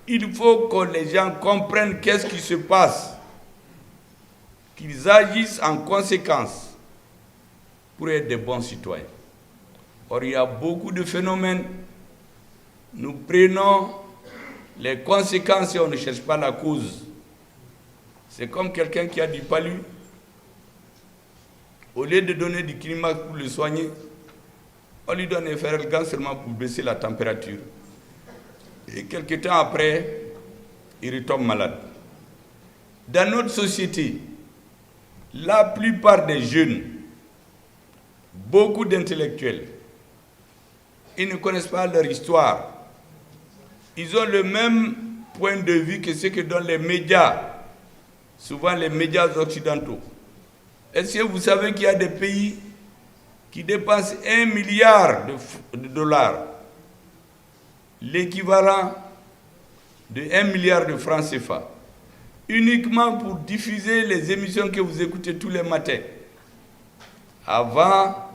Il faut que les gens comprennent qu'est-ce qui se passe, qu'ils agissent en conséquence pour être des bons citoyens. Or, il y a beaucoup de phénomènes. Nous prenons les conséquences et on ne cherche pas la cause. C'est comme quelqu'un qui a du palu. Au lieu de donner du climat pour le soigner, on lui donne un ferrelgan seulement pour baisser la température. Et quelques temps après, il retombe malade. Dans notre société, la plupart des jeunes, beaucoup d'intellectuels, ils ne connaissent pas leur histoire. Ils ont le même point de vue que ce que donnent les médias, souvent les médias occidentaux. Est-ce que vous savez qu'il y a des pays qui dépensent 1 milliard de dollars, l'équivalent de 1 milliard de francs CFA, uniquement pour diffuser les émissions que vous écoutez tous les matins. Avant,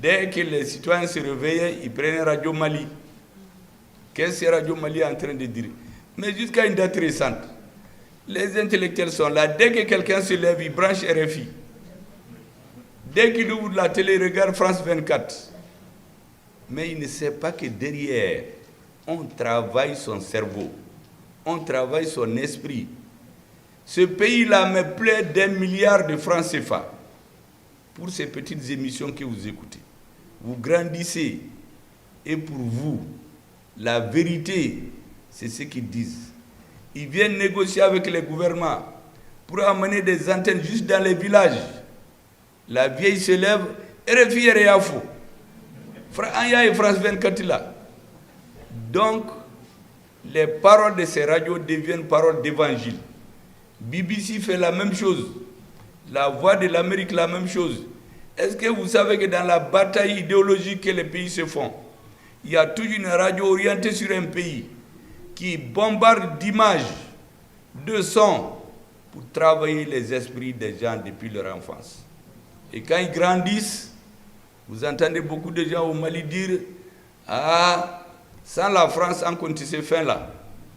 dès que les citoyens se réveillaient, ils prenaient Radio Mali. Qu'est-ce que Radio Mali est en train de dire? Mais jusqu'à une date récente, les intellectuels sont là. Dès que quelqu'un se lève, il branche RFI. Dès qu'il ouvre la télé, il regarde France 24. Mais il ne sait pas que derrière, on travaille son cerveau, on travaille son esprit. Ce pays-là met plus d'1 milliard de francs CFA pour ces petites émissions que vous écoutez. Vous grandissez et pour vous, la vérité, c'est ce qu'ils disent. Ils viennent négocier avec les gouvernements pour amener des antennes juste dans les villages. La vieille se lève, RFI et Réafo. Anya et France 24 là. Donc, les paroles de ces radios deviennent paroles d'évangile. BBC fait la même chose. La Voix de l'Amérique, la même chose. Est-ce que vous savez que dans la bataille idéologique que les pays se font, il y a toujours une radio orientée sur un pays qui bombarde d'images, de sons, pour travailler les esprits des gens depuis leur enfance. Et quand ils grandissent, vous entendez beaucoup de gens au Mali dire « Ah, sans la France, on compte ces fins-là.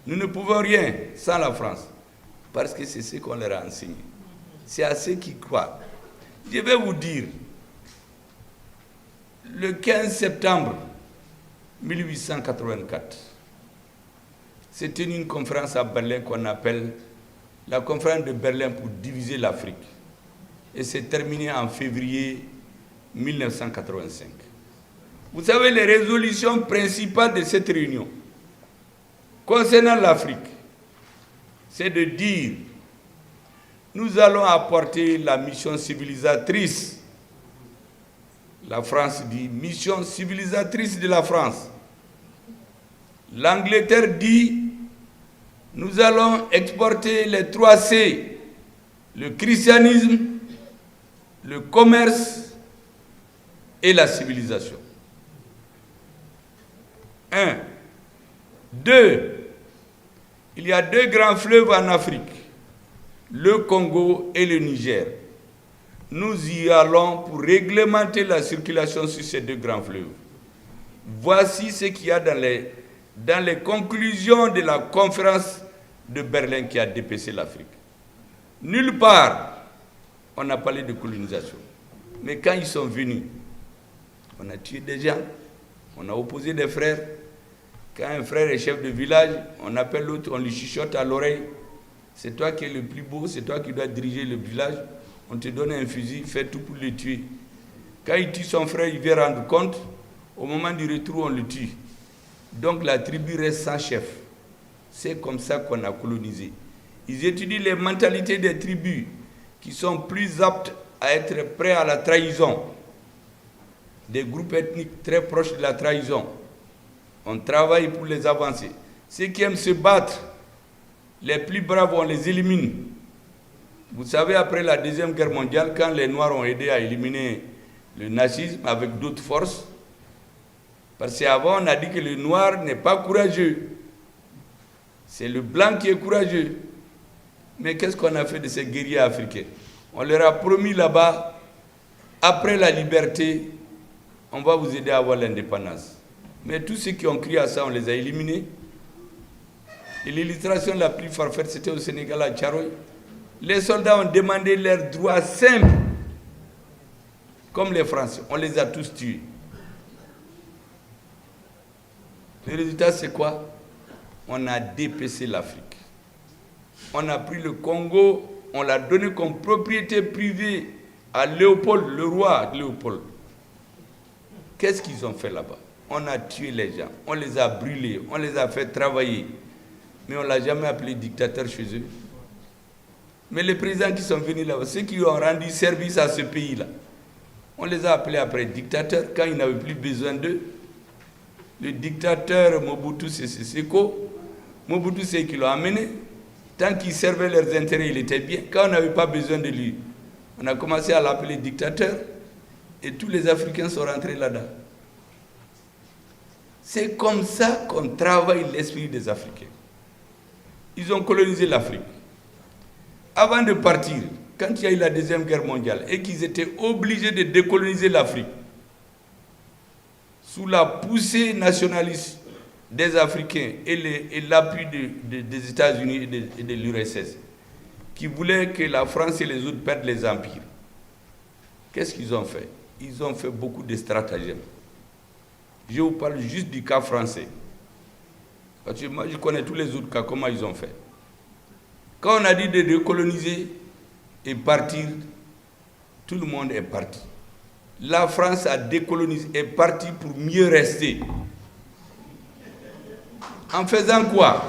Nous ne pouvons rien sans la France. » Parce que c'est ce qu'on leur a enseigné. C'est à ceux qui croient. Je vais vous dire, le 15 septembre 1884, s'est tenue une conférence à Berlin qu'on appelle la conférence de Berlin pour diviser l'Afrique. Et c'est terminé en février 1985. Vous savez les résolutions principales de cette réunion concernant l'Afrique, c'est de dire nous allons apporter la mission civilisatrice. La France dit mission civilisatrice de la France. L'Angleterre dit nous allons exporter les 3 C, le christianisme, le commerce et la civilisation. 1. 2. Il y a 2 grands fleuves en Afrique, le Congo et le Niger. Nous y allons pour réglementer la circulation sur ces 2 grands fleuves. Voici ce qu'il y a dans les conclusions de la conférence de Berlin qui a dépassé l'Afrique. Nulle part, on n'a parlé de colonisation. Mais quand ils sont venus, on a tué des gens, on a opposé des frères. Quand un frère est chef de village, on appelle l'autre, on lui chuchote à l'oreille. C'est toi qui es le plus beau, c'est toi qui dois diriger le village. On te donne un fusil, fais tout pour le tuer. Quand il tue son frère, il vient rendre compte. Au moment du retour, on le tue. Donc la tribu reste sans chef. C'est comme ça qu'on a colonisé. Ils étudient les mentalités des tribus qui sont plus aptes à être prêts à la trahison. Des groupes ethniques très proches de la trahison. On travaille pour les avancer. Ceux qui aiment se battre, les plus braves, on les élimine. Vous savez, après la Deuxième Guerre mondiale, quand les Noirs ont aidé à éliminer le nazisme avec d'autres forces, parce qu'avant, on a dit que le Noir n'est pas courageux. C'est le Blanc qui est courageux. Mais qu'est-ce qu'on a fait de ces guerriers africains? On leur a promis là-bas, après la liberté, on va vous aider à avoir l'indépendance. Mais tous ceux qui ont crié à ça, on les a éliminés. Et l'illustration la plus farfaite, c'était au Sénégal, à Tcharoy. Les soldats ont demandé leurs droits simples, comme les Français. On les a tous tués. Le résultat, c'est quoi? On a dépecé l'Afrique. On a pris le Congo, on l'a donné comme propriété privée à Léopold, le roi Léopold. Qu'est-ce qu'ils ont fait là-bas? On a tué les gens, on les a brûlés, on les a fait travailler. Mais on ne l'a jamais appelé dictateur chez eux. Mais les présidents qui sont venus là-bas, ceux qui ont rendu service à ce pays-là, on les a appelés après dictateurs quand ils n'avaient plus besoin d'eux. Le dictateur Mobutu Sese Seko, Mobutu c'est qui l'a amené. Tant qu'il servait leurs intérêts, il était bien. Quand on n'avait pas besoin de lui, on a commencé à l'appeler dictateur et tous les Africains sont rentrés là-dedans. C'est comme ça qu'on travaille l'esprit des Africains. Ils ont colonisé l'Afrique. Avant de partir, quand il y a eu la Deuxième Guerre mondiale et qu'ils étaient obligés de décoloniser l'Afrique, sous la poussée nationaliste des Africains et l'appui des États-Unis et de l'URSS, qui voulaient que la France et les autres perdent les empires, qu'est-ce qu'ils ont fait? Ils ont fait beaucoup de stratagèmes. Je vous parle juste du cas français. Parce que moi, je connais tous les autres cas, comment ils ont fait. Quand on a dit de décoloniser et partir, tout le monde est parti. La France a décolonisé, est partie pour mieux rester. En faisant quoi?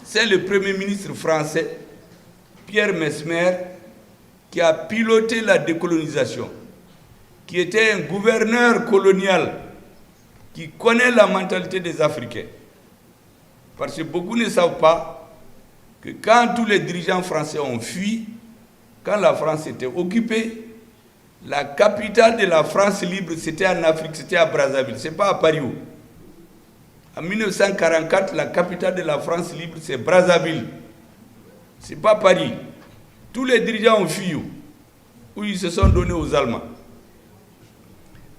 C'est le Premier ministre français, Pierre Messmer, qui a piloté la décolonisation, qui était un gouverneur colonial, qui connaît la mentalité des Africains. Parce que beaucoup ne savent pas que quand tous les dirigeants français ont fui, quand la France était occupée, la capitale de la France libre, c'était en Afrique, c'était à Brazzaville, ce n'est pas à Paris. En 1944, la capitale de la France libre, c'est Brazzaville. Ce n'est pas Paris. Tous les dirigeants ont fui, où ils se sont donnés aux Allemands.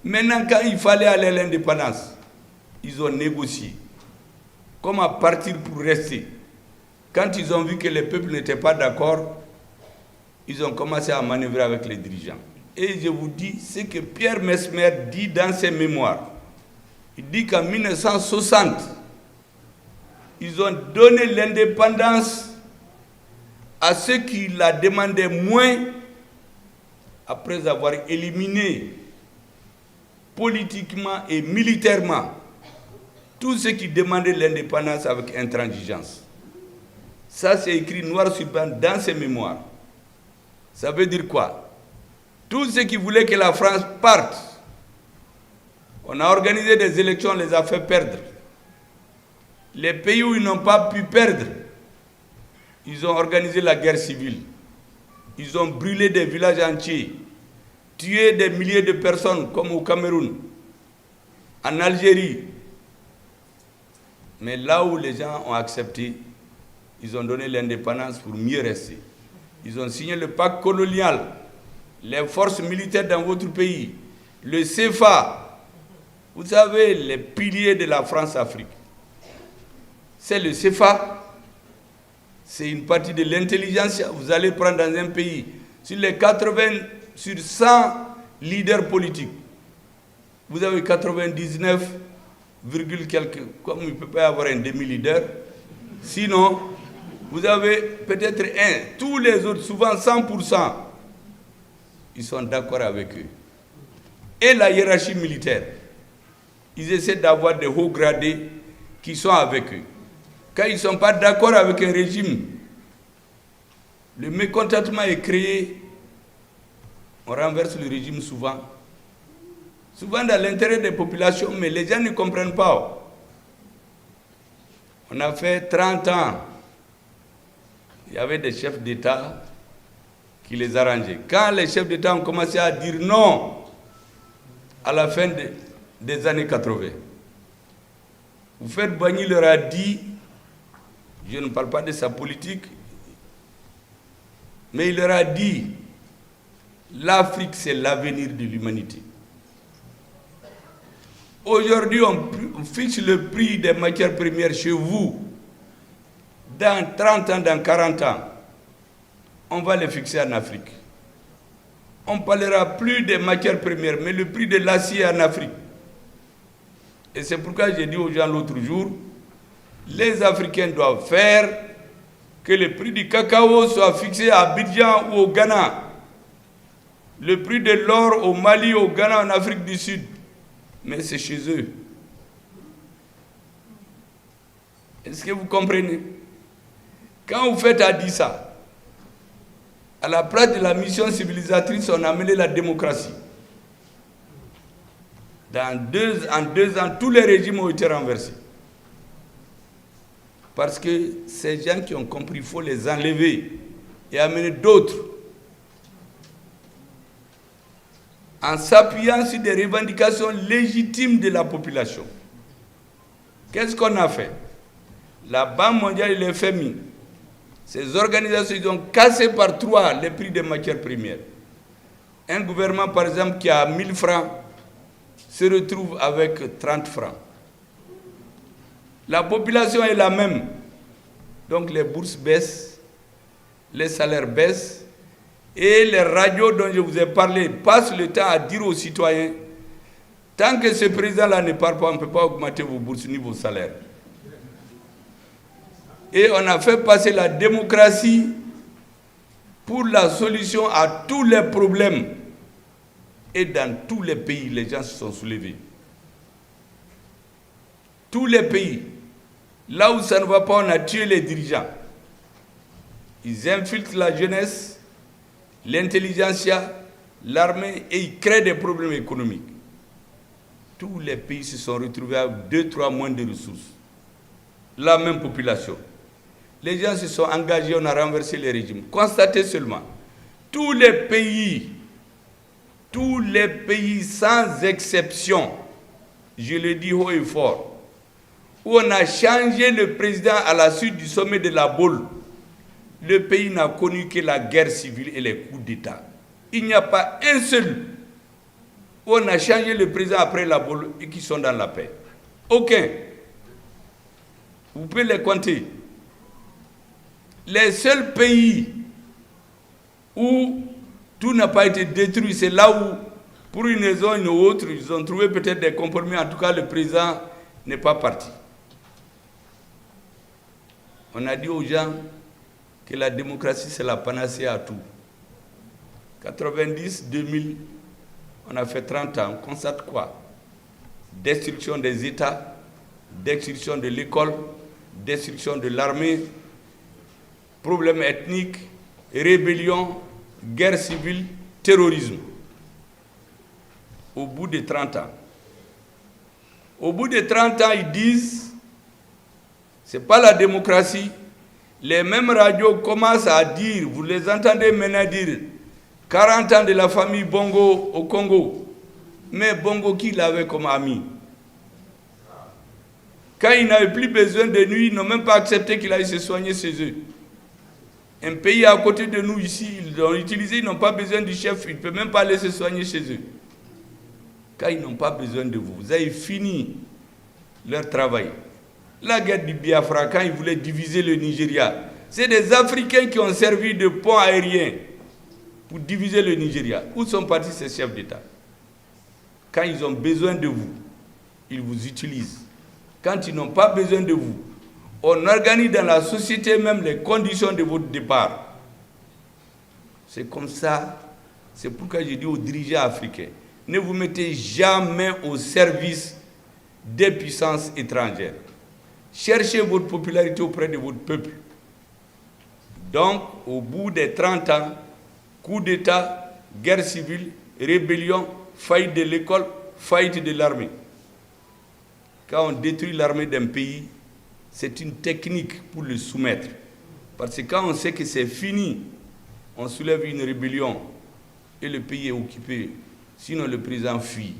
Maintenant, quand il fallait aller à l'indépendance, ils ont négocié. Comment partir pour rester? Quand ils ont vu que les peuples n'étaient pas d'accord, ils ont commencé à manœuvrer avec les dirigeants. Et je vous dis ce que Pierre Messmer dit dans ses mémoires. Il dit qu'en 1960, ils ont donné l'indépendance à ceux qui la demandaient moins, après avoir éliminé politiquement et militairement tous ceux qui demandaient l'indépendance avec intransigeance. Ça, c'est écrit noir sur blanc dans ses mémoires. Ça veut dire quoi? Tous ceux qui voulaient que la France parte, on a organisé des élections, on les a fait perdre. Les pays où ils n'ont pas pu perdre, ils ont organisé la guerre civile. Ils ont brûlé des villages entiers, tué des milliers de personnes, comme au Cameroun, en Algérie. Mais là où les gens ont accepté, ils ont donné l'indépendance pour mieux rester. Ils ont signé le pacte colonial, les forces militaires dans votre pays, le CFA. Vous savez, les piliers de la France-Afrique. C'est le CFA. C'est une partie de l'intelligence. Vous allez prendre dans un pays, sur les 80, sur 100 leaders politiques, vous avez 99, quelques, comme il ne peut pas y avoir un demi-leader. Sinon, vous avez peut-être un. Tous les autres, souvent 100%, ils sont d'accord avec eux. Et la hiérarchie militaire, ils essaient d'avoir des hauts gradés qui sont avec eux. Quand ils ne sont pas d'accord avec un régime, le mécontentement est créé, on renverse le régime souvent. Souvent dans l'intérêt des populations, mais les gens ne comprennent pas. On a fait 30 ans, il y avait des chefs d'État qui les arrangeaient. Quand les chefs d'État ont commencé à dire non à la fin des années 80, Houphouët-Boigny leur a dit, je ne parle pas de sa politique, mais il leur a dit, l'Afrique c'est l'avenir de l'humanité. Aujourd'hui, on fixe le prix des matières premières chez vous. Dans 30 ans, dans 40 ans, on va les fixer en Afrique. On ne parlera plus des matières premières, mais le prix de l'acier en Afrique. Et c'est pourquoi j'ai dit aux gens l'autre jour, les Africains doivent faire que le prix du cacao soit fixé à Abidjan ou au Ghana. Le prix de l'or au Mali, au Ghana, en Afrique du Sud. Mais c'est chez eux. Est-ce que vous comprenez? Quand vous faites Addissa, à la place de la mission civilisatrice, on a amené la démocratie. En 2 ans, tous les régimes ont été renversés. Parce que ces gens qui ont compris, il faut les enlever et amener d'autres. En s'appuyant sur des revendications légitimes de la population. Qu'est-ce qu'on a fait? La Banque mondiale et le FMI, ces organisations, ils ont cassé par 3 les prix des matières premières. Un gouvernement, par exemple, qui a 1000 francs, se retrouve avec 30 francs. La population est la même. Donc les bourses baissent, les salaires baissent, et les radios dont je vous ai parlé passent le temps à dire aux citoyens, tant que ce président-là ne parle pas, on ne peut pas augmenter vos bourses ni vos salaires. Et on a fait passer la démocratie pour la solution à tous les problèmes. Et dans tous les pays, les gens se sont soulevés. Tous les pays. Là où ça ne va pas, on a tué les dirigeants. Ils infiltrent la jeunesse, l'intelligentsia, l'armée, et ils créent des problèmes économiques. Tous les pays se sont retrouvés avec 2-3 moins de ressources. La même population. Les gens se sont engagés, on a renversé les régimes. Constatez seulement, tous les pays sans exception, je le dis haut et fort, où on a changé le président à la suite du sommet de la Baule, le pays n'a connu que la guerre civile et les coups d'État. Il n'y a pas un seul où on a changé le président après la Baule et qui sont dans la paix. Aucun. Vous pouvez les compter. Les seuls pays où tout n'a pas été détruit, c'est là où, pour une raison ou une autre, ils ont trouvé peut-être des compromis. En tout cas, le président n'est pas parti. On a dit aux gens que la démocratie, c'est la panacée à tout. 90, 2000, on a fait 30 ans. On constate quoi? Destruction des États, destruction de l'école, destruction de l'armée, problèmes ethniques, rébellion, guerre civile, terrorisme. Au bout de 30 ans. Au bout de 30 ans, ils disent, ce n'est pas la démocratie. Les mêmes radios commencent à dire, vous les entendez maintenant dire, 40 ans de la famille Bongo au Congo. Mais Bongo, qui l'avait comme ami? Quand ils n'avaient plus besoin de nuit, ils n'ont même pas accepté qu'il aille se soigner chez eux. Un pays à côté de nous ici, ils l'ont utilisé, ils n'ont pas besoin du chef, ils ne peuvent même pas aller se soigner chez eux. Quand ils n'ont pas besoin de vous, vous avez fini leur travail. La guerre du Biafra, quand ils voulaient diviser le Nigeria, c'est des Africains qui ont servi de pont aérien pour diviser le Nigeria. Où sont partis ces chefs d'État? Quand ils ont besoin de vous, ils vous utilisent. Quand ils n'ont pas besoin de vous, on organise dans la société même les conditions de votre départ. C'est comme ça, c'est pourquoi j'ai dit aux dirigeants africains, ne vous mettez jamais au service des puissances étrangères. Cherchez votre popularité auprès de votre peuple. Donc, au bout des 30 ans, coup d'État, guerre civile, rébellion, faillite de l'école, faillite de l'armée. Quand on détruit l'armée d'un pays, c'est une technique pour le soumettre. Parce que quand on sait que c'est fini, on soulève une rébellion et le pays est occupé. Sinon, le président fuit.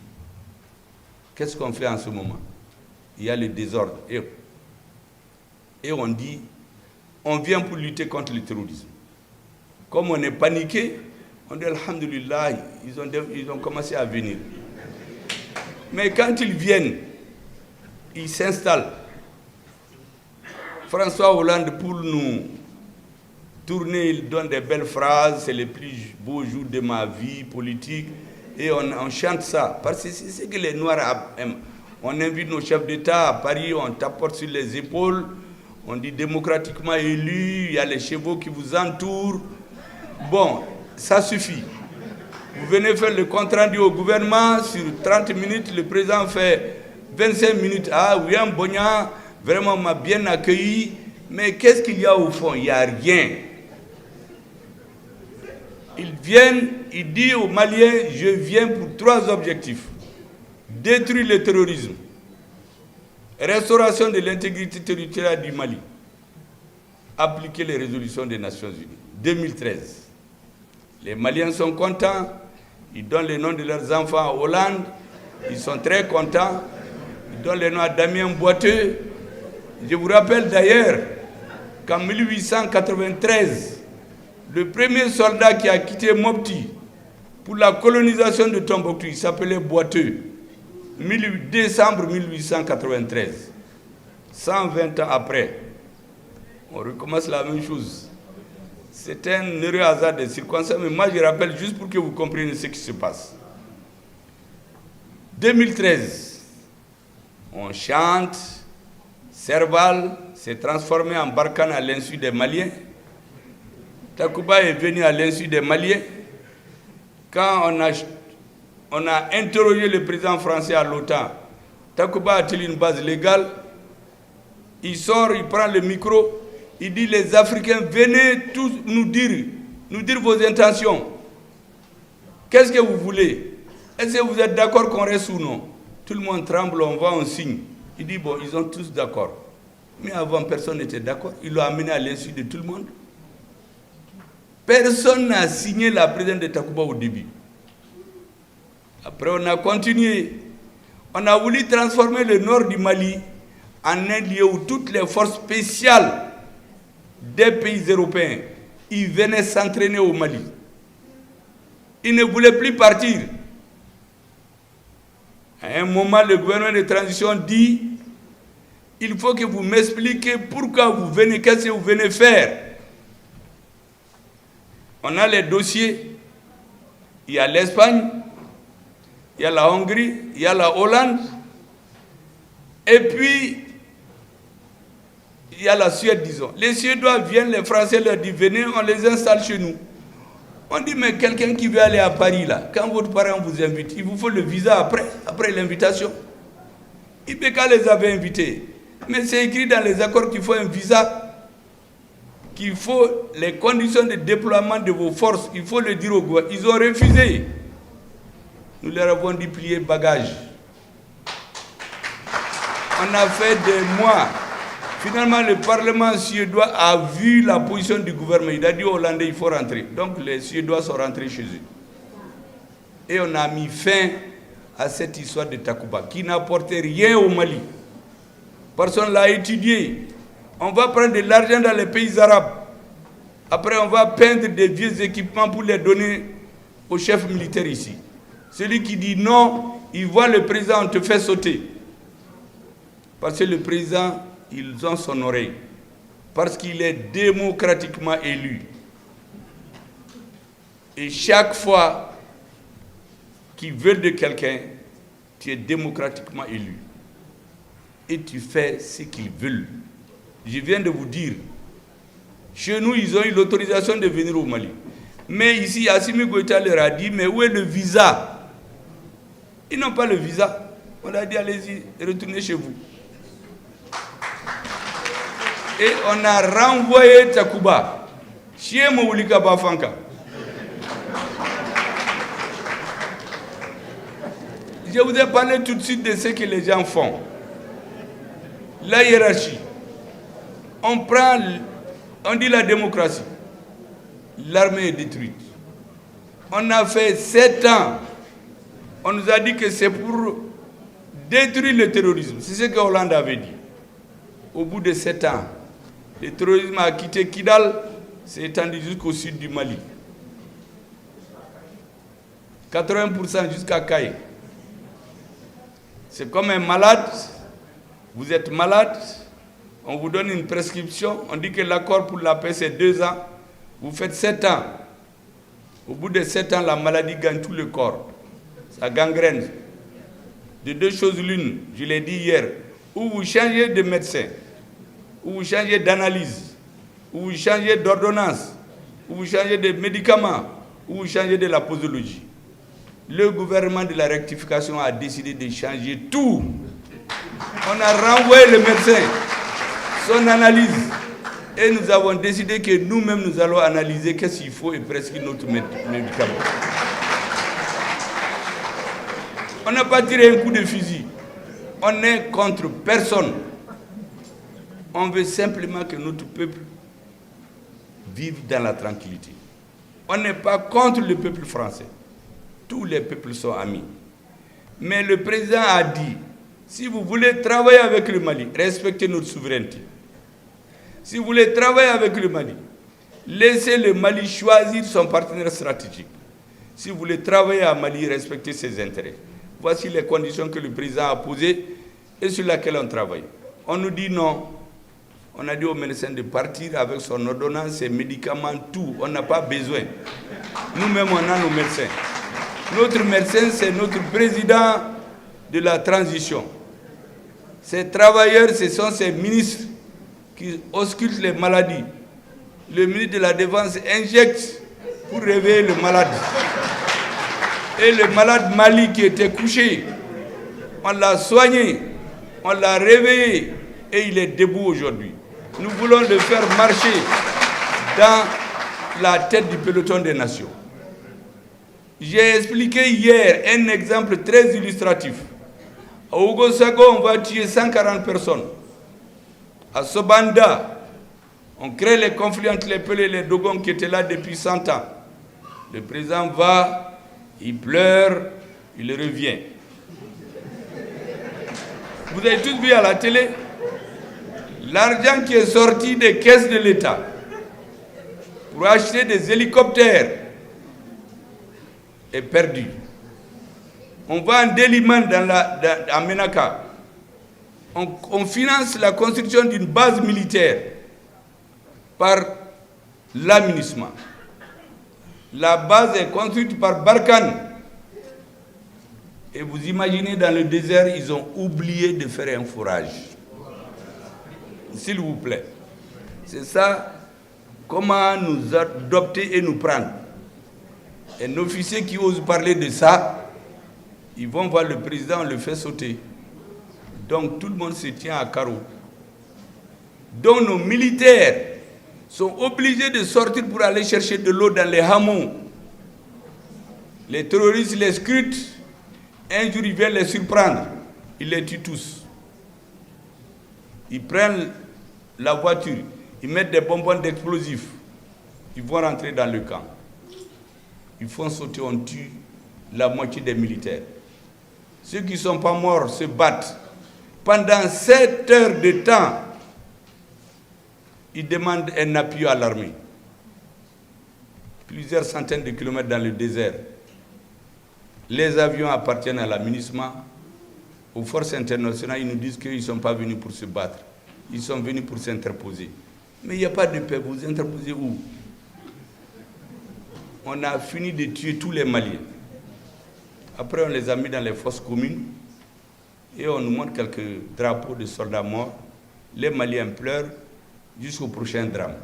Qu'est-ce qu'on fait en ce moment? Il y a le désordre. Et on dit, on vient pour lutter contre le terrorisme. Comme on est paniqué, on dit, alhamdulillah, ils ont commencé à venir. Mais quand ils viennent, ils s'installent. François Hollande, pour nous tourner, il donne des belles phrases, c'est les plus beaux jours de ma vie politique, et on chante ça, parce que c'est ce que les Noirs aiment. On invite nos chefs d'État à Paris, on tapote sur les épaules, on dit démocratiquement élu, il y a les chevaux qui vous entourent. Bon, ça suffit. Vous venez faire le compte rendu au gouvernement, sur 30 minutes, le président fait 25 minutes. Ah, William Bogna, vraiment m'a bien accueilli, mais qu'est-ce qu'il y a au fond? Il n'y a rien. Ils viennent, il dit aux Maliens, je viens pour 3 objectifs. Détruire le terrorisme, restauration de l'intégrité territoriale du Mali, appliquer les résolutions des Nations Unies. 2013. Les Maliens sont contents, ils donnent les noms de leurs enfants à Hollande, ils sont très contents, ils donnent les noms à Damien Boiteux. Je vous rappelle d'ailleurs qu'en 1893, le premier soldat qui a quitté Mopti pour la colonisation de Tombouctou, il s'appelait Boiteux. Décembre 1893. 120 ans après, on recommence la même chose. C'est un heureux hasard de circonstances, mais moi je rappelle juste pour que vous compreniez ce qui se passe. 2013, on chante, Serval s'est transformé en Barkhane à l'insu des Maliens. Takuba est venu à l'insu des Maliens. Quand on a interrogé le président français à l'OTAN, Takuba a-t-il une base légale? Il sort, il prend le micro, il dit les Africains, venez tous nous dire vos intentions. Qu'est-ce que vous voulez? Est-ce que vous êtes d'accord qu'on reste ou non? Tout le monde tremble, on va, on signe. Il dit bon, ils sont tous d'accord. Mais avant, personne n'était d'accord. Il l'a amené à l'insu de tout le monde. Personne n'a signé la présidence de Takuba au début. Après, on a continué. On a voulu transformer le nord du Mali en un lieu où toutes les forces spéciales des pays européens, ils venaient s'entraîner au Mali. Ils ne voulaient plus partir. À un moment, le gouvernement de transition dit « Il faut que vous m'expliquiez pourquoi vous venez, qu'est-ce que vous venez faire ?» On a les dossiers. Il y a l'Espagne, il y a la Hongrie, il y a la Hollande, et puis il y a la Suède, disons. Les Suédois viennent, les Français leur disent venez, on les installe chez nous. On dit mais quelqu'un qui veut aller à Paris là, quand votre parent vous invite, il vous faut le visa après l'invitation. Ibeka les avait invités, mais c'est écrit dans les accords qu'il faut un visa, qu'il faut les conditions de déploiement de vos forces, il faut le dire au gouvernement. Ils ont refusé. Nous leur avons dit plier bagages. On a fait des mois. Finalement, le Parlement suédois a vu la position du gouvernement. Il a dit aux Hollandais, il faut rentrer. Donc les Suédois sont rentrés chez eux. Et on a mis fin à cette histoire de Takuba, qui n'apportait rien au Mali. Personne ne l'a étudié. On va prendre de l'argent dans les pays arabes. Après, on va peindre des vieux équipements pour les donner aux chefs militaires ici. Celui qui dit non, il voit le président, on te fait sauter. Parce que le président, ils ont son oreille. Parce qu'il est démocratiquement élu. Et chaque fois qu'ils veulent de quelqu'un, tu es démocratiquement élu. Et tu fais ce qu'ils veulent. Je viens de vous dire, chez nous, ils ont eu l'autorisation de venir au Mali. Mais ici, Assimi Goïta leur a dit, mais où est le visa? Ils n'ont pas le visa. On a dit, allez-y, retournez chez vous. Et on a renvoyé Takuba chez Moulika Bafanka. Je vous ai parlé tout de suite de ce que les gens font. La hiérarchie. On dit la démocratie. L'armée est détruite. On a fait 7 ans. On nous a dit que c'est pour détruire le terrorisme. C'est ce que Hollande avait dit. Au bout de 7 ans, le terrorisme a quitté Kidal, s'est étendu jusqu'au sud du Mali. 80% jusqu'à Kaye. C'est comme un malade. Vous êtes malade, on vous donne une prescription, on dit que l'accord pour la paix c'est 2 ans. Vous faites 7 ans. Au bout de 7 ans, la maladie gagne tout le corps. Ça gangrène. De 2 choses l'une, je l'ai dit hier, ou vous changez de médecin, ou vous changez d'analyse, ou vous changez d'ordonnance, ou vous changez de médicaments, ou vous changez de la posologie. Le gouvernement de la rectification a décidé de changer tout. On a renvoyé le médecin, son analyse, et nous avons décidé que nous-mêmes nous allons analyser qu'est-ce qu'il faut et prescrire notre médicament. On n'a pas tiré un coup de fusil. On n'est contre personne. On veut simplement que notre peuple vive dans la tranquillité. On n'est pas contre le peuple français. Tous les peuples sont amis. Mais le président a dit, si vous voulez travailler avec le Mali, respectez notre souveraineté. Si vous voulez travailler avec le Mali, laissez le Mali choisir son partenaire stratégique. Si vous voulez travailler à Mali, respectez ses intérêts. Voici les conditions que le président a posées et sur lesquelles on travaille. On nous dit non. On a dit au médecin de partir avec son ordonnance, ses médicaments, tout. On n'a pas besoin. Nous-mêmes, on a nos médecins. Notre médecin, c'est notre président de la transition. Ces travailleurs, ce sont ces ministres qui auscultent les maladies. Le ministre de la Défense injecte pour réveiller le malade. Et le malade Mali qui était couché, on l'a soigné, on l'a réveillé et il est debout aujourd'hui. Nous voulons le faire marcher dans la tête du peloton des nations. J'ai expliqué hier un exemple très illustratif. À Ougosago, on va tuer 140 personnes. À Sobanda, on crée les conflits entre les Pelés et les Dogons qui étaient là depuis 100 ans. Le président va, il pleure, il revient. Vous avez tous vu à la télé l'argent qui est sorti des caisses de l'État pour acheter des hélicoptères est perdu. On va en Déliman à Menaka. On finance la construction d'une base militaire par l'aménagement. La base est construite par Barkhane. Et vous imaginez, dans le désert, ils ont oublié de faire un forage. S'il vous plaît. C'est ça, comment nous adopter et nous prendre. Un officier qui ose parler de ça, ils vont voir le président, on le fait sauter. Donc tout le monde se tient à carreau. Donc nos militaires sont obligés de sortir pour aller chercher de l'eau dans les hameaux. Les terroristes les scrutent, un jour ils viennent les surprendre, ils les tuent tous. Ils prennent la voiture, ils mettent des bonbons d'explosifs, ils vont rentrer dans le camp. Ils font sauter, on tue la moitié des militaires. Ceux qui ne sont pas morts se battent. Pendant 7 heures de temps, ils demandent un appui à l'armée. Plusieurs centaines de kilomètres dans le désert. Les avions appartiennent à l'aménagement. Aux forces internationales, ils nous disent qu'ils ne sont pas venus pour se battre. Ils sont venus pour s'interposer. Mais il n'y a pas de paix. Vous interposez où? On a fini de tuer tous les Maliens. Après, on les a mis dans les fosses communes et on nous montre quelques drapeaux de soldats morts. Les Maliens pleurent jusqu'au prochain drame.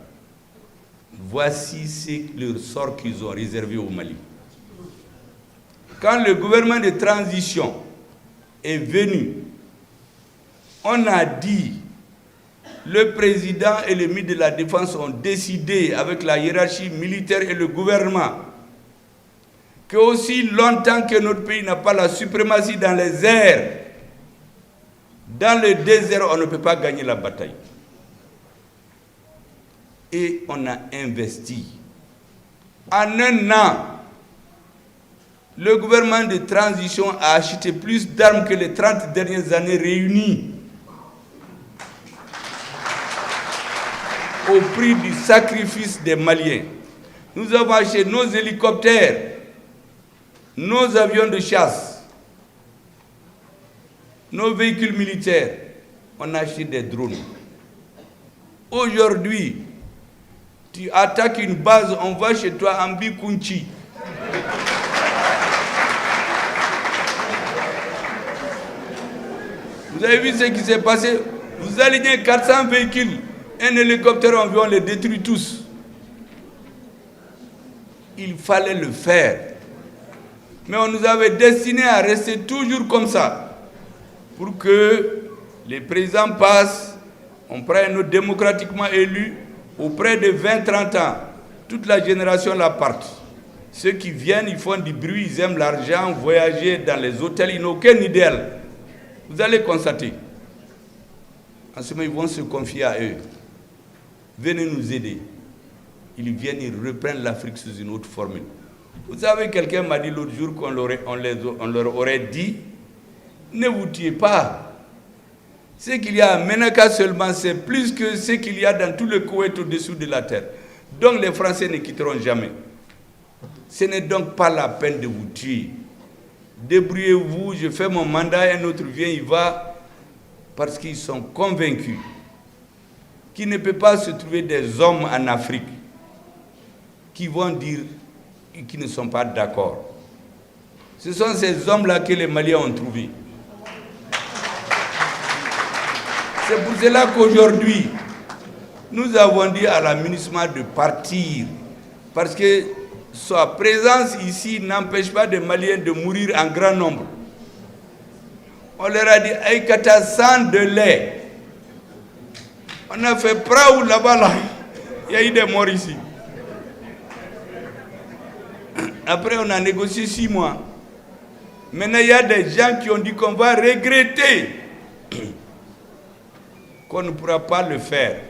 Voici le sort qu'ils ont réservé au Mali. Quand le gouvernement de transition est venu, on a dit, le président et le ministre de la Défense ont décidé avec la hiérarchie militaire et le gouvernement que aussi longtemps que notre pays n'a pas la suprématie dans les airs, dans le désert, on ne peut pas gagner la bataille. Et on a investi. En un an, le gouvernement de transition a acheté plus d'armes que les 30 dernières années réunies. Au prix du sacrifice des Maliens. Nous avons acheté nos hélicoptères, nos avions de chasse, nos véhicules militaires, on a acheté des drones. Aujourd'hui, tu attaques une base, on va chez toi en Bikunchi. Vous avez vu ce qui s'est passé? Vous alignez 400 véhicules, un hélicoptère, on les détruit tous. Il fallait le faire. Mais on nous avait destiné à rester toujours comme ça. Pour que les présidents passent, on prend un autre démocratiquement élu, auprès de 20-30 ans, toute la génération la parte. Ceux qui viennent, ils font du bruit, ils aiment l'argent, voyager dans les hôtels, ils n'ont aucun idéal. Vous allez constater. En ce moment, ils vont se confier à eux. Venez nous aider. Ils viennent, ils reprennent l'Afrique sous une autre formule. Vous savez, quelqu'un m'a dit l'autre jour qu'on leur aurait dit, ne vous tuez pas. Ce qu'il y a à Menaka seulement, c'est plus que ce qu'il y a dans tout le Koweït au-dessous de la terre. Donc les Français ne quitteront jamais. Ce n'est donc pas la peine de vous tuer. Débrouillez-vous, je fais mon mandat, un autre vient, il va, parce qu'ils sont convaincus qu'il ne peut pas se trouver des hommes en Afrique qui vont dire qu'ils ne sont pas d'accord. Ce sont ces hommes-là que les Maliens ont trouvés. C'est pour cela qu'aujourd'hui, nous avons dit à la MINUSMA de partir, parce que sa présence ici n'empêche pas des Maliens de mourir en grand nombre. On leur a dit, Aïkata, sans de lait. On a fait Praou là-bas, là. Il y a eu des morts ici. Après, on a négocié 6 mois. Maintenant, il y a des gens qui ont dit qu'on va regretter qu'on ne pourra pas le faire.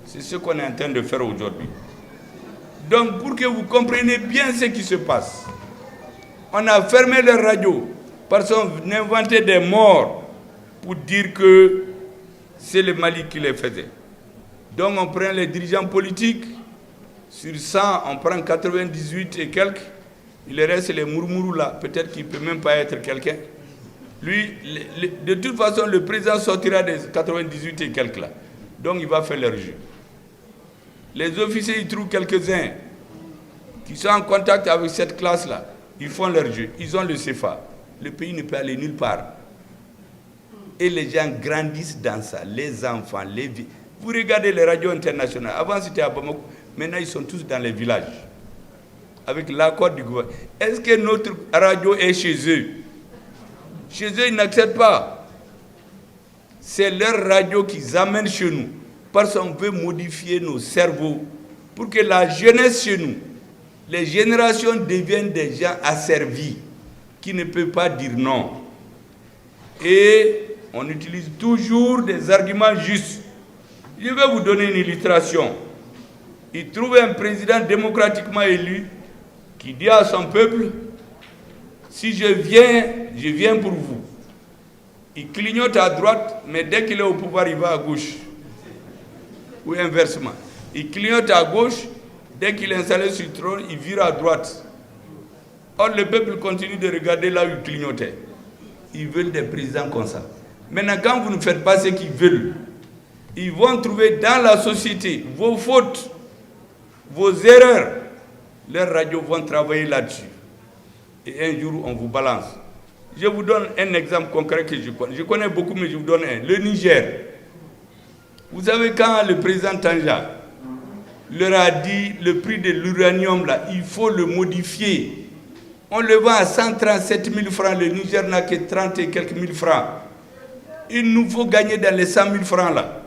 C'est ce qu'on est en train de faire aujourd'hui. Donc, pour que vous compreniez bien ce qui se passe, on a fermé les radios parce qu'on inventait des morts pour dire que c'est le Mali qui les faisait. Donc, on prend les dirigeants politiques, sur 100, on prend 98 et quelques, il reste les mourmourous là, peut-être qu'il ne peut même pas être quelqu'un. Lui, de toute façon, le président sortira des 98 et quelques là. Donc, il va faire leur jeu. Les officiers, ils trouvent quelques-uns qui sont en contact avec cette classe-là. Ils font leur jeu. Ils ont le CFA. Le pays ne peut aller nulle part. Et les gens grandissent dans ça. Les enfants, les vieux. Vous regardez les radios internationales. Avant, c'était à Bamako. Maintenant, ils sont tous dans les villages. Avec l'accord du gouvernement. Est-ce que notre radio est chez eux? Chez eux, ils n'acceptent pas. C'est leur radio qu'ils amènent chez nous. Parce qu'on veut modifier nos cerveaux pour que la jeunesse chez nous, les générations deviennent des gens asservis, qui ne peuvent pas dire non. Et on utilise toujours des arguments justes. Je vais vous donner une illustration. Il trouve un président démocratiquement élu qui dit à son peuple, si je viens pour vous. Il clignote à droite, mais dès qu'il est au pouvoir, il va à gauche. Ou inversement. Il clignote à gauche, dès qu'il est installé sur le trône, il vire à droite. Or, le peuple continue de regarder là où il clignotait. Ils veulent des présidents comme ça. Maintenant, quand vous ne faites pas ce qu'ils veulent, ils vont trouver dans la société vos fautes, vos erreurs. Leurs radios vont travailler là-dessus. Et un jour, on vous balance. Je vous donne un exemple concret que je connais. Je connais beaucoup, mais je vous donne un. Le Niger. Vous savez, quand le président Tanja leur a dit le prix de l'uranium, là, il faut le modifier. On le vend à 137 000 francs. Le Niger n'a que 30 et quelques mille francs. Il nous faut gagner dans les 100 000 francs, là.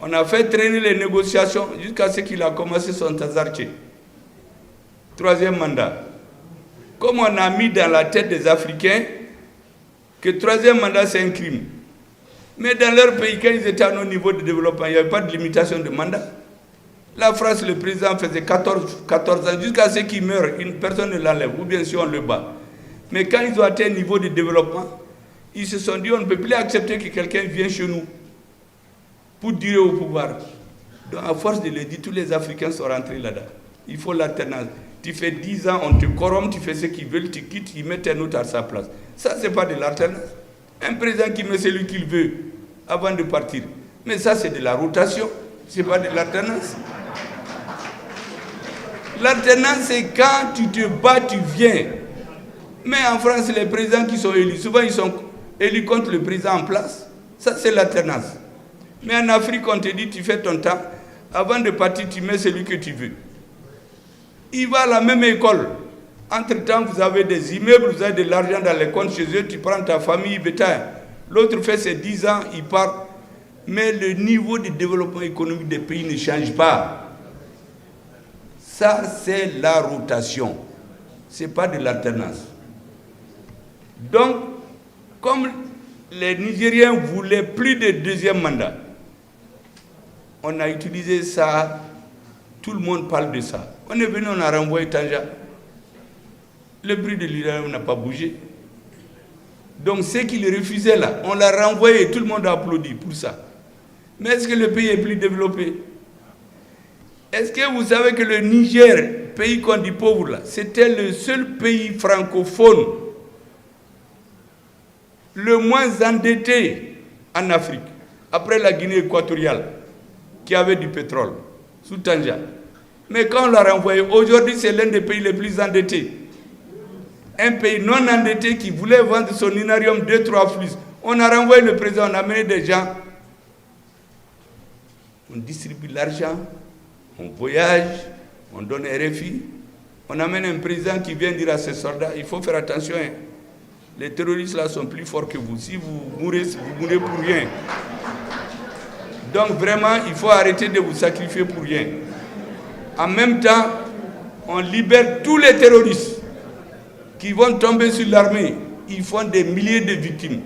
On a fait traîner les négociations jusqu'à ce qu'il a commencé son Tazarché. 3e mandat. Comme on a mis dans la tête des Africains que 3e mandat, c'est un crime. Mais dans leur pays, quand ils étaient à nos niveaux de développement, il n'y avait pas de limitation de mandat. La France, le président faisait 14 ans, jusqu'à ce qu'il meure, une personne ne l'enlève, ou bien si on le bat. Mais quand ils ont atteint un niveau de développement, ils se sont dit, on ne peut plus accepter que quelqu'un vienne chez nous pour durer au pouvoir. Donc à force de le dire, tous les Africains sont rentrés là-dedans. Il faut l'alternance. tu fais 10 ans, on te corrompt, tu fais ce qu'ils veulent, tu quittes, ils mettent un autre à sa place. Ça, ce n'est pas de l'alternance. Un président qui met celui qu'il veut avant de partir. Mais ça, c'est de la rotation, ce n'est pas de l'alternance. L'alternance, c'est quand tu te bats, tu viens. Mais en France, les présidents qui sont élus, souvent ils sont élus contre le président en place. Ça, c'est l'alternance. Mais en Afrique, on te dit, tu fais ton temps. Avant de partir, tu mets celui que tu veux. Il va à la même école. Entre-temps, vous avez des immeubles, vous avez de l'argent dans les comptes chez eux, tu prends ta famille, bétail. L'autre fait ses 10 ans, il part. Mais le niveau de développement économique des pays ne change pas. Ça, c'est la rotation. Ce n'est pas de l'alternance. Donc, comme les Nigériens voulaient plus de deuxième mandat, on a utilisé ça, tout le monde parle de ça. On est venu, on a renvoyé Tanja. Le prix de l'uranium n'a pas bougé. Donc ce qu'il refusait là, on l'a renvoyé et tout le monde a applaudi pour ça. Mais est-ce que le pays est plus développé? Est-ce que vous savez que le Niger, pays qu'on dit pauvre là, c'était le seul pays francophone le moins endetté en Afrique, après la Guinée équatoriale, qui avait du pétrole, sous Tanja. Mais quand on l'a renvoyé, aujourd'hui c'est l'un des pays les plus endettés. Un pays non endetté qui voulait vendre son inarium 2-3 flux. On a renvoyé le président, on a amené des gens. On distribue l'argent, on voyage, on donne RFI. On amène un président qui vient dire à ses soldats, il faut faire attention. Hein. Les terroristes là sont plus forts que vous. Si vous mourrez pour rien. Donc vraiment, il faut arrêter de vous sacrifier pour rien. En même temps, on libère tous les terroristes qui vont tomber sur l'armée. Ils font des milliers de victimes.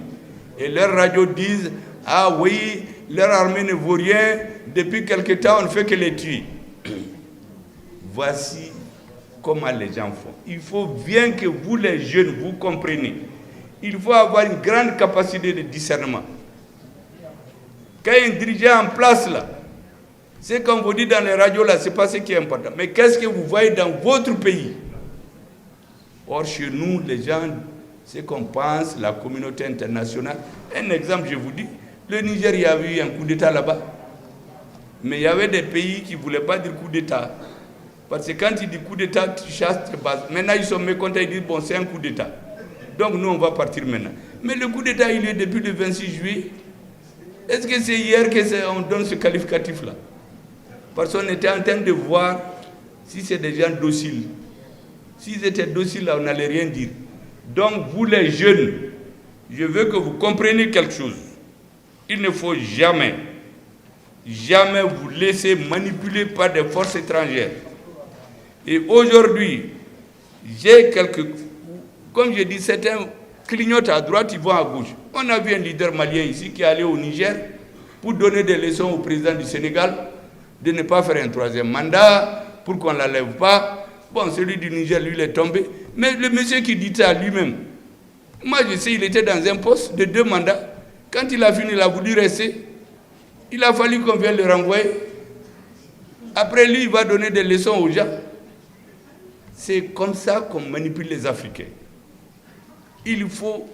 Et leurs radios disent, ah oui, leur armée ne vaut rien. Depuis quelque temps, on ne fait que les tuer. Voici comment les gens font. Il faut bien que vous les jeunes, vous compreniez. Il faut avoir une grande capacité de discernement. Quand il y a un dirigeant en place là, c'est comme vous dites dans les radios là, c'est pas ce qui est important. Mais qu'est-ce que vous voyez dans votre pays? Or chez nous, les gens, ce qu'on pense, la communauté internationale. Un exemple, je vous dis, le Niger, il y avait eu un coup d'État là-bas. Mais il y avait des pays qui ne voulaient pas dire coup d'État. Parce que quand ils disent coup d'État, tu chasses tes bases. Maintenant, ils sont mécontents, ils disent, bon, c'est un coup d'État. Donc nous, on va partir maintenant. Mais le coup d'État, il est depuis le 26 juillet. Est-ce que c'est hier qu'on donne ce qualificatif-là? Parce qu'on était en train de voir si c'est des gens dociles. S'ils étaient dociles, là, on n'allait rien dire. Donc, vous les jeunes, je veux que vous compreniez quelque chose. Il ne faut jamais vous laisser manipuler par des forces étrangères. Et aujourd'hui, j'ai comme je dis, certains clignotent à droite, ils vont à gauche. On a vu un leader malien ici qui est allé au Niger pour donner des leçons au président du Sénégal de ne pas faire un troisième mandat, pour qu'on ne l'enlève pas. Bon, celui du Niger, lui, il est tombé. Mais le monsieur qui dit ça lui-même, moi je sais, il était dans un poste de 2 mandats. Quand il a fini, il a voulu rester. Il a fallu qu'on vienne le renvoyer. Après lui, il va donner des leçons aux gens. C'est comme ça qu'on manipule les Africains. Il faut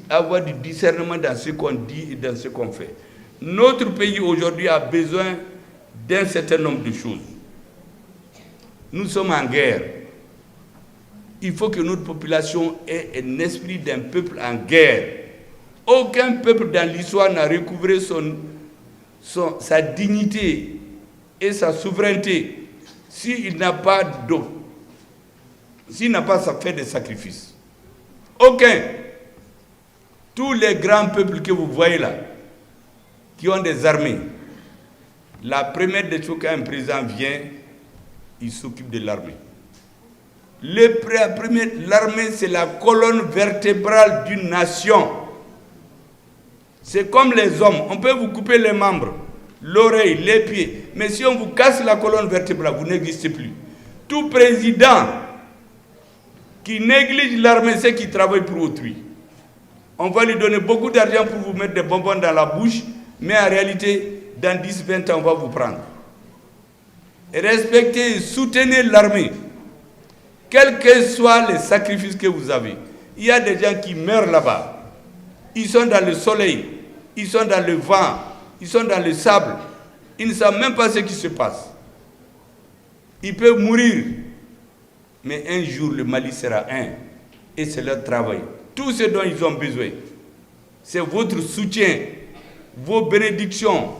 avoir du discernement dans ce qu'on dit et dans ce qu'on fait. Notre pays aujourd'hui a besoin d'un certain nombre de choses. Nous sommes en guerre. Il faut que notre population ait un esprit d'un peuple en guerre. Aucun peuple dans l'histoire n'a recouvré sa dignité et sa souveraineté s'il n'a pas d'eau, s'il n'a pas fait des sacrifices. Aucun. Tous les grands peuples que vous voyez là, qui ont des armées, la première des choses, quand un président vient, il s'occupe de l'armée. L'armée, c'est la colonne vertébrale d'une nation. C'est comme les hommes. On peut vous couper les membres, l'oreille, les pieds. Mais si on vous casse la colonne vertébrale, vous n'existez plus. Tout président qui néglige l'armée, c'est qu'il travaille pour autrui. On va lui donner beaucoup d'argent pour vous mettre des bonbons dans la bouche, mais en réalité, dans 10-20 ans, on va vous prendre. Et respectez et soutenez l'armée. quels que soient les sacrifices que vous avez, il y a des gens qui meurent là-bas. Ils sont dans le soleil, ils sont dans le vent, ils sont dans le sable. Ils ne savent même pas ce qui se passe. Ils peuvent mourir. Mais un jour, le Mali sera un. Et c'est leur travail. Tout ce dont ils ont besoin, c'est votre soutien, vos bénédictions,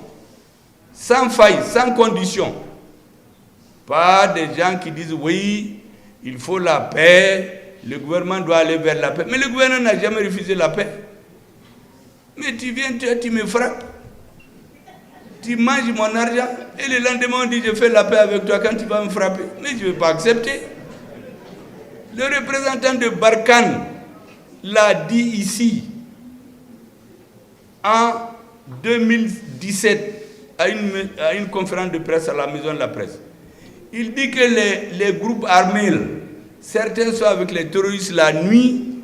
sans faille, sans condition. Pas des gens qui disent oui, il faut la paix, le gouvernement doit aller vers la paix. Mais le gouvernement n'a jamais refusé la paix. Mais tu viens, tu me frappes. Tu manges mon argent et le lendemain on dit je fais la paix avec toi quand tu vas me frapper. Mais je ne vais pas accepter. Le représentant de Barkhane l'a dit ici en 2017 à une conférence de presse à la Maison de la Presse. Il dit que les groupes armés, certains sont avec les terroristes la nuit,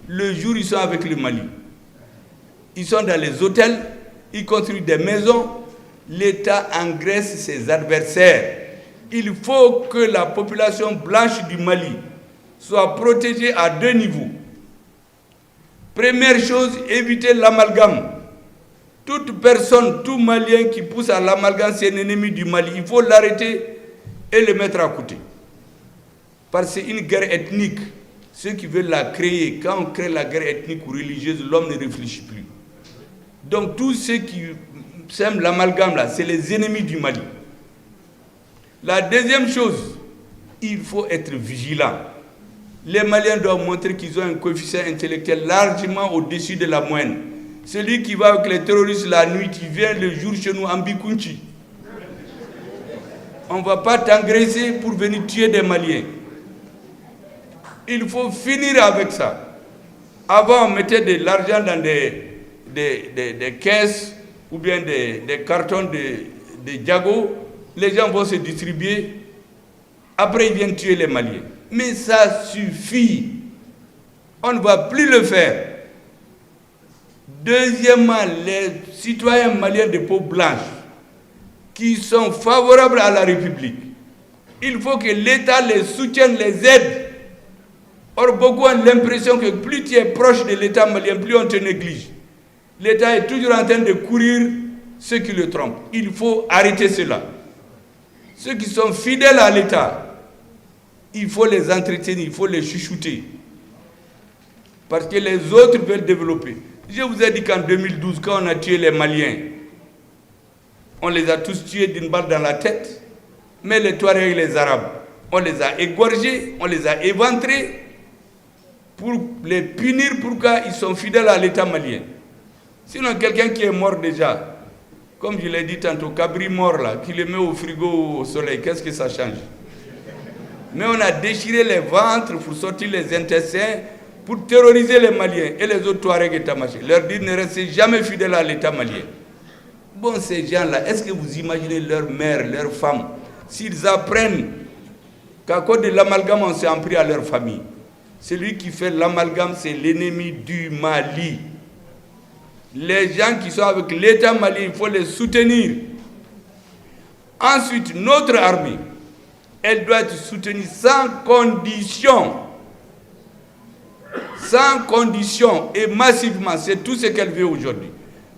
le jour ils sont avec le Mali. Ils sont dans les hôtels, ils construisent des maisons, l'État engraisse ses adversaires. Il faut que la population blanche du Mali soit protégée à deux niveaux. Première chose, éviter l'amalgame. Toute personne, tout Malien qui pousse à l'amalgame, c'est un ennemi du Mali. Il faut l'arrêter et le mettre à côté. Parce que c'est une guerre ethnique. Ceux qui veulent la créer, quand on crée la guerre ethnique ou religieuse, l'homme ne réfléchit plus. Donc tous ceux qui sèment l'amalgame là, c'est les ennemis du Mali. La deuxième chose, il faut être vigilant. Les Maliens doivent montrer qu'ils ont un coefficient intellectuel largement au-dessus de la moyenne. Celui qui va avec les terroristes la nuit, qui vient le jour chez nous en Bikunchi. On ne va pas t'engraisser pour venir tuer des Maliens. Il faut finir avec ça. Avant, on mettait de l'argent dans des caisses ou bien des cartons de Diago. Les gens vont se distribuer. Après, ils viennent tuer les Maliens. Mais ça suffit. On ne va plus le faire. Deuxièmement, les citoyens maliens de peau blanche qui sont favorables à la République, il faut que l'État les soutienne, les aide. Or, beaucoup ont l'impression que plus tu es proche de l'État malien, plus on te néglige. L'État est toujours en train de courir ceux qui le trompent. Il faut arrêter cela. Ceux qui sont fidèles à l'État, il faut les entretenir, il faut les chouchouter. Parce que les autres veulent développer. Je vous ai dit qu'en 2012, quand on a tué les Maliens, on les a tous tués d'une balle dans la tête. Mais les Touaregs et les Arabes, on les a égorgés, on les a éventrés pour les punir pourquoi ils sont fidèles à l'État malien. Sinon, quelqu'un qui est mort déjà, comme je l'ai dit tantôt, Cabri mort là, qui le met au frigo au soleil, qu'est-ce que ça change? Mais on a déchiré les ventres pour sortir les intestins, pour terroriser les Maliens et les autres Touaregs et Tamashés. Leur dire ne restez jamais fidèles à l'État malien. Bon, ces gens-là, est-ce que vous imaginez leurs mères, leurs femmes, s'ils apprennent qu'à cause de l'amalgame, on s'est en pris à leur famille? Celui qui fait l'amalgame, c'est l'ennemi du Mali. Les gens qui sont avec l'État malien, il faut les soutenir. Ensuite, notre armée, elle doit être soutenue sans condition. Sans condition et massivement, c'est tout ce qu'elle veut aujourd'hui.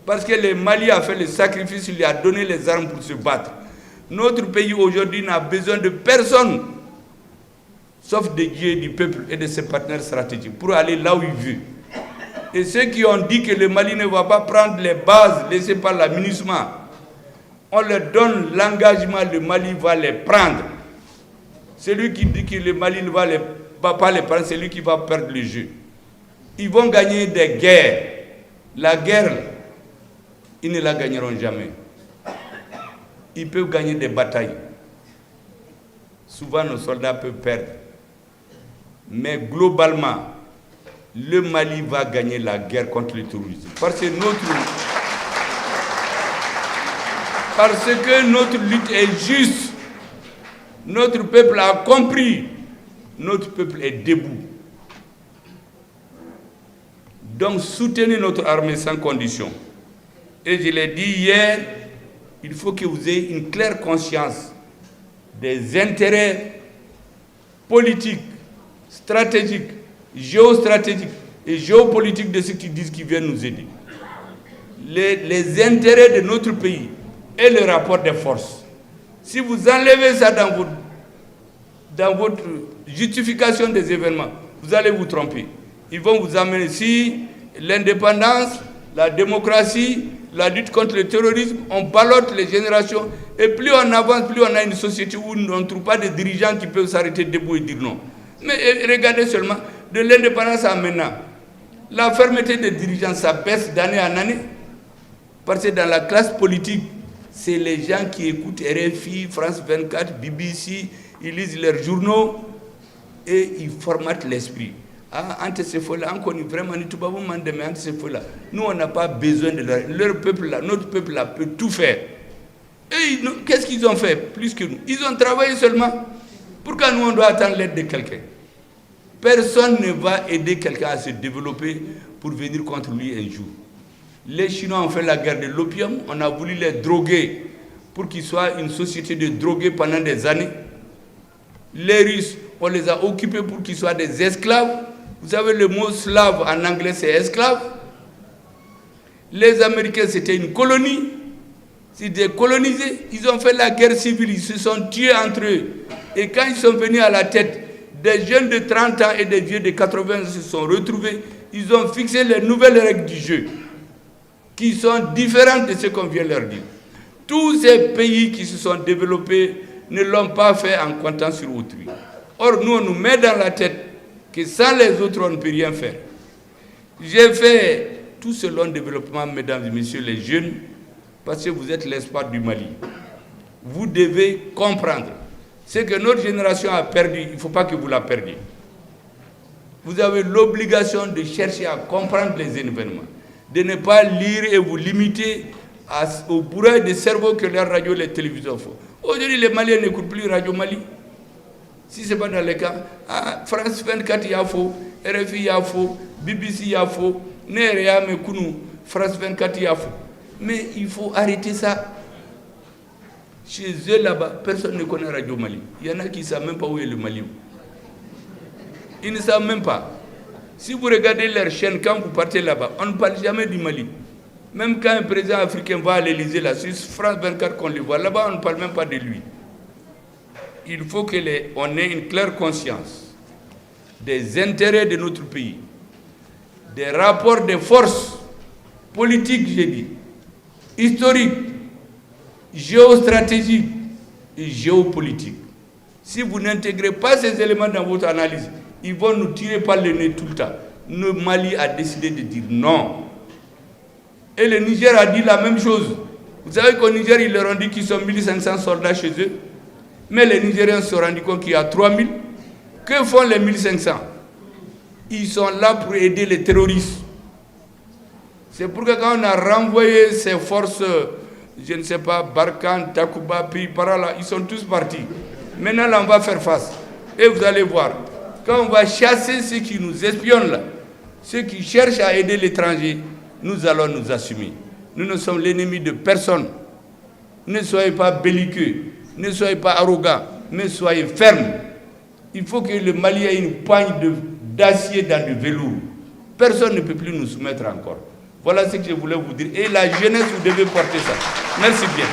Parce que le Mali a fait le sacrifice, il lui a donné les armes pour se battre. Notre pays aujourd'hui n'a besoin de personne, sauf de Dieu, du peuple et de ses partenaires stratégiques, pour aller là où il veut. Et ceux qui ont dit que le Mali ne va pas prendre les bases laissées par la MINUSMA, on leur donne l'engagement, le Mali va les prendre. Celui qui dit que le Mali ne va pas les prendre, c'est lui qui va perdre le jeu. Ils vont gagner des guerres. La guerre, ils ne la gagneront jamais. Ils peuvent gagner des batailles. Souvent, nos soldats peuvent perdre. Mais globalement, le Mali va gagner la guerre contre le terrorisme. Parce que notre lutte est juste. Notre peuple a compris. Notre peuple est debout. Donc soutenez notre armée sans condition. Et je l'ai dit hier, il faut que vous ayez une claire conscience des intérêts politiques stratégique, géostratégique et géopolitique de ceux qui disent qu'ils viennent nous aider. Les intérêts de notre pays et le rapport des forces. Si vous enlevez ça dans votre justification des événements, vous allez vous tromper. Ils vont vous amener ici l'indépendance, la démocratie, la lutte contre le terrorisme, on ballotte les générations, et plus on avance, plus on a une société où on ne trouve pas de dirigeants qui peuvent s'arrêter debout et dire non. Mais regardez seulement, de l'indépendance à maintenant, la fermeté des dirigeants, ça baisse d'année en année, parce que dans la classe politique, c'est les gens qui écoutent RFI, France 24, BBC, ils lisent leurs journaux, et ils formatent l'esprit. Ah, entre ces feux-là, on connaît vraiment, nous, on n'a pas besoin de leur peuple-là. Notre peuple-là peut tout faire. Et qu'est-ce qu'ils ont fait plus que nous? Ils ont travaillé seulement. Pourquoi nous, on doit attendre l'aide de quelqu'un? Personne ne va aider quelqu'un à se développer pour venir contre lui un jour. Les Chinois ont fait la guerre de l'opium. On a voulu les droguer pour qu'ils soient une société de drogués pendant des années. Les Russes, on les a occupés pour qu'ils soient des esclaves. Vous savez, le mot slave en anglais, c'est esclave. Les Américains, c'était une colonie. C'était colonisé. Ils ont fait la guerre civile. Ils se sont tués entre eux. Et quand ils sont venus à la tête, des jeunes de 30 ans et des vieux de 80 ans se sont retrouvés. Ils ont fixé les nouvelles règles du jeu, qui sont différentes de ce qu'on vient leur dire. Tous ces pays qui se sont développés ne l'ont pas fait en comptant sur autrui. Or, nous, on nous met dans la tête que sans les autres, on ne peut rien faire. J'ai fait tout ce long développement, mesdames et messieurs les jeunes, parce que vous êtes l'espoir du Mali. Vous devez comprendre. Ce que notre génération a perdu, il ne faut pas que vous la perdiez. Vous avez l'obligation de chercher à comprendre les événements, de ne pas lire et vous limiter au bourrage de cerveau que les radios et les télévisions font. Aujourd'hui, les Maliens n'écoutent plus Radio Mali. Si ce n'est pas dans les cas, France 24, il y a faux, RFI, il y a faux, BBC, il y a faux, Nerea, Mekounou, France 24, il y a faux. Mais il faut arrêter ça. Chez eux là-bas, personne ne connaît Radio Mali. Il y en a qui ne savent même pas où est le Mali. Ils ne savent même pas. Si vous regardez leur chaîne, quand vous partez là-bas, on ne parle jamais du Mali. Même quand un président africain va à l'Élysée, là, sur France 24 qu'on le voit, là-bas, on ne parle même pas de lui. Il faut qu'on ait une claire conscience des intérêts de notre pays, des rapports de force politiques, j'ai dit, historiques, géostratégiques et géopolitiques. Si vous n'intégrez pas ces éléments dans votre analyse, ils vont nous tirer par le nez tout le temps. Le Mali a décidé de dire non. Et le Niger a dit la même chose. Vous savez qu'au Niger, ils leur ont dit qu'ils sont 1500 soldats chez eux. Mais les Nigériens se sont rendus compte qu'il y a 3000. Que font les 1500? Ils sont là pour aider les terroristes. C'est pourquoi quand on a renvoyé ces forces, je ne sais pas, Barkhane, Takuba, puis par là, ils sont tous partis. Maintenant, là, on va faire face. Et vous allez voir, quand on va chasser ceux qui nous espionnent là, ceux qui cherchent à aider l'étranger, nous allons nous assumer. Nous ne sommes l'ennemi de personne. Ne soyez pas belliqueux, ne soyez pas arrogants, mais soyez fermes. Il faut que le Mali ait une poigne d'acier dans du velours. Personne ne peut plus nous soumettre encore. Voilà ce que je voulais vous dire. Et la jeunesse, vous devez porter ça. Merci bien.